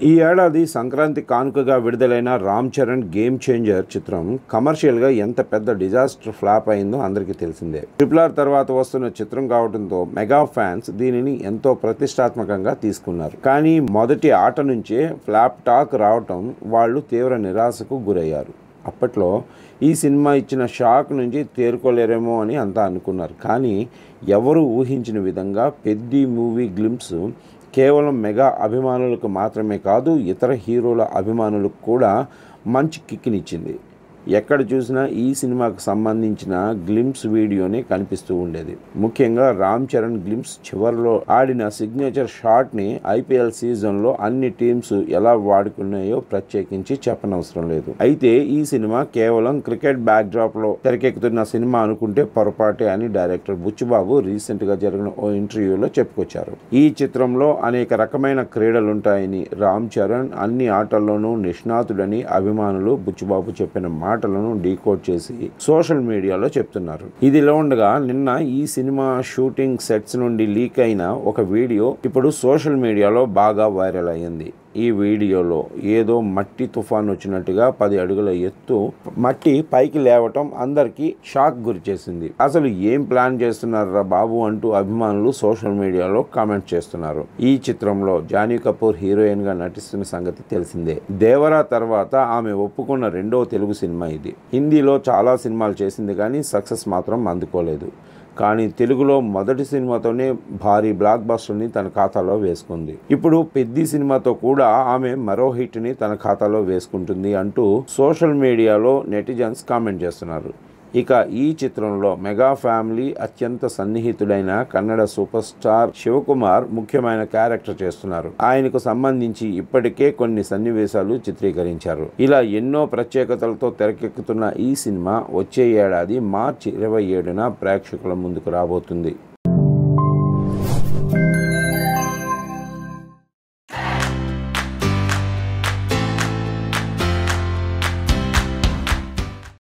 ఈ ఏడాది సంక్రాంతి కానుకగా విడుదలైన రామ్ చరణ్ గేమ్ చేంజర్ చిత్రం కమర్షియల్గా ఎంత పెద్ద డిజాస్టర్ ఫ్లాప్ అయిందో అందరికీ తెలిసిందే. RRR తర్వాత వస్తున్న చిత్రం కావడంతో మెగా ఫ్యాన్స్ దీనిని ఎంతో ప్రతిష్టాత్మకంగా తీసుకున్నారు. కానీ మొదటి ఆట నుంచే ఫ్లాప్ టాక్ రావటం వాళ్ళు తీవ్ర నిరాశకు గురయ్యారు. అప్పట్లో ఈ సినిమా ఇచ్చిన షాక్ నుంచి తేరుకోలేరేమో అని అంతా అనుకున్నారు. కానీ ఎవరు ఊహించిన విధంగా పెద్ది మూవీ గ్లింప్స్ కేవలం మెగా అభిమానులకు మాత్రమే కాదు, ఇతర హీరోల అభిమానులకు కూడా మంచి కిక్కినిచ్చింది. ఎక్కడ చూసినా ఈ సినిమాకు సంబంధించిన గ్లింప్స్ వీడియోనే కనిపిస్తూ ఉండేది. ముఖ్యంగా రామ్ చరణ్ గ్లింప్స్ చివరిలో ఆడిన సిగ్నేచర్ షాట్ని IPL సీజన్లో అన్ని టీమ్స్ ఎలా వాడుకున్నాయో ప్రత్యేకించి చెప్పనవసరం లేదు. అయితే ఈ సినిమా కేవలం క్రికెట్ బ్యాక్డ్రాప్లో తెరకెక్కుతున్న సినిమా అనుకుంటే పొరపాటే అని డైరెక్టర్ బుచ్చిబాబు రీసెంట్గా జరిగిన ఓ ఇంటర్వ్యూలో చెప్పుకొచ్చారు. ఈ చిత్రంలో అనేక రకమైన క్రీడలుంటాయని, రామ్ చరణ్ అన్ని ఆటల్లోనూ నిష్ణాతుడని అభిమానులు బుచ్చిబాబు చెప్పిన మాటలను డీకోడ్ చేసి సోషల్ మీడియాలో చెప్తున్నారు. ఇదిలా ఉండగా నిన్న ఈ సినిమా షూటింగ్ సెట్స్ నుండి లీక్ అయిన ఒక వీడియో ఇప్పుడు సోషల్ మీడియాలో బాగా వైరల్ అయ్యింది. ఈ వీడియోలో ఏదో మట్టి తుఫాన్ వచ్చినట్టుగా 10 అడుగుల ఎత్తు మట్టి పైకి లేవటం అందరికీ షాక్ గురి చేసింది. అసలు ఏం ప్లాన్ చేస్తున్నారా బాబు అంటూ అభిమానులు సోషల్ మీడియాలో కామెంట్ చేస్తున్నారు. ఈ చిత్రంలో జాన్వీ కపూర్ హీరోయిన్ గా నటిస్తున్న సంగతి తెలిసిందే. దేవరా తర్వాత ఆమె ఒప్పుకున్న రెండో తెలుగు సినిమా ఇది. హిందీలో చాలా సినిమాలు చేసింది కానీ సక్సెస్ మాత్రం అందుకోలేదు. కానీ తెలుగులో మొదటి సినిమాతోనే భారీ బ్లాక్ బస్టర్ని తన ఖాతాలో వేసుకుంది. ఇప్పుడు పెద్ది సినిమాతో కూడా ఆమె మరో హిట్ని తన ఖాతాలో వేసుకుంటుంది అంటూ సోషల్ మీడియాలో నెటిజన్స్ కామెంట్ చేస్తున్నారు. ఇక ఈ చిత్రంలో మెగా ఫ్యామిలీ అత్యంత సన్నిహితుడైన కన్నడ సూపర్ స్టార్ శివకుమార్ ముఖ్యమైన క్యారెక్టర్ చేస్తున్నారు. ఆయనకు సంబంధించి ఇప్పటికే కొన్ని సన్నివేశాలు చిత్రీకరించారు. ఇలా ఎన్నో ప్రత్యేకతలతో తెరకెక్కుతున్న ఈ సినిమా వచ్చే ఏడాది మార్చి 27న ప్రేక్షకుల ముందుకు రాబోతుంది.